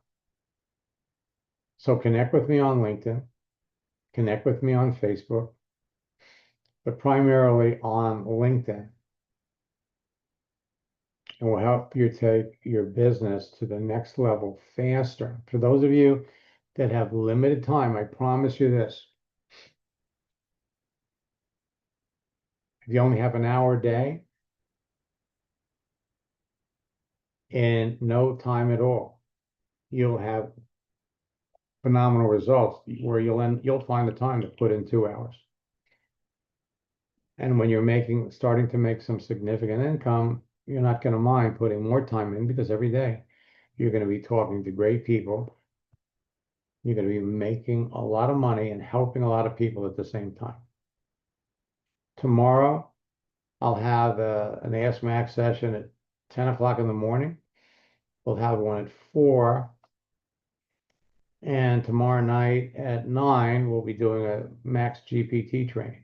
Speaker 2: So connect with me on LinkedIn, connect with me on Facebook, but primarily on LinkedIn. And will help you take your business to the next level faster. For those of you that have limited time, I promise you this. If you only have an hour a day, in no time at all, you'll have phenomenal results where you'll find the time to put in 2 hours. And when you're starting to make some significant income, you're not going to mind putting more time in because every day you're going to be talking to great people. You're going to be making a lot of money and helping a lot of people at the same time. Tomorrow, I'll have an Ask Max session at 10 o'clock in the morning. We'll have one at 4. And tomorrow night at 9, we'll be doing a Max GPT training.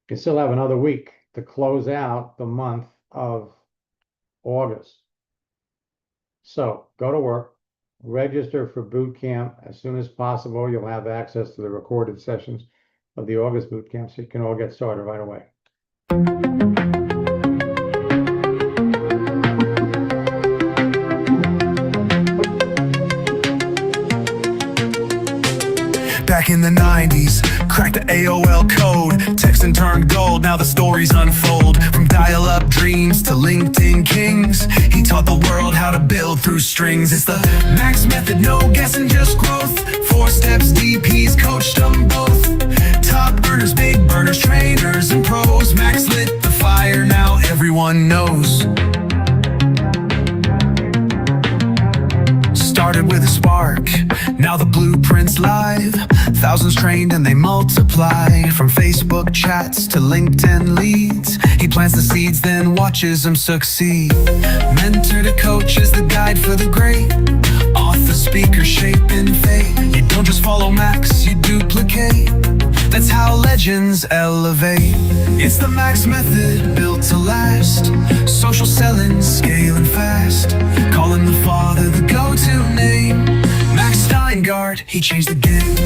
Speaker 2: You still have another week to close out the month of August. So go to work, register for boot camp as soon as possible. You'll have access to the recorded sessions of the August boot camp, so you can all get started right away.
Speaker 1: Back in the 90s, cracked the AOL code, text and turned gold, now the stories unfold. From dial-up dreams to LinkedIn kings, he taught the world how to build through strings. It's the Max method, no guessing, just growth. 4 steps deep, he's coached them both. Top burners, big burners, trainers and pros. Max lit the fire, now everyone knows. Started with a spark, now the blueprint's live. Thousands trained and they multiply. From Facebook chats to LinkedIn leads, he plants the seeds, then watches them succeed. Mentor to coach is the guide for the great. Author, speaker, shaping fate. You don't just follow Max, you duplicate. That's how legends elevate. It's the Max method, built to last. Social selling, scaling fast. Call him the father, the go-to name. Max Steingart, he changed the game.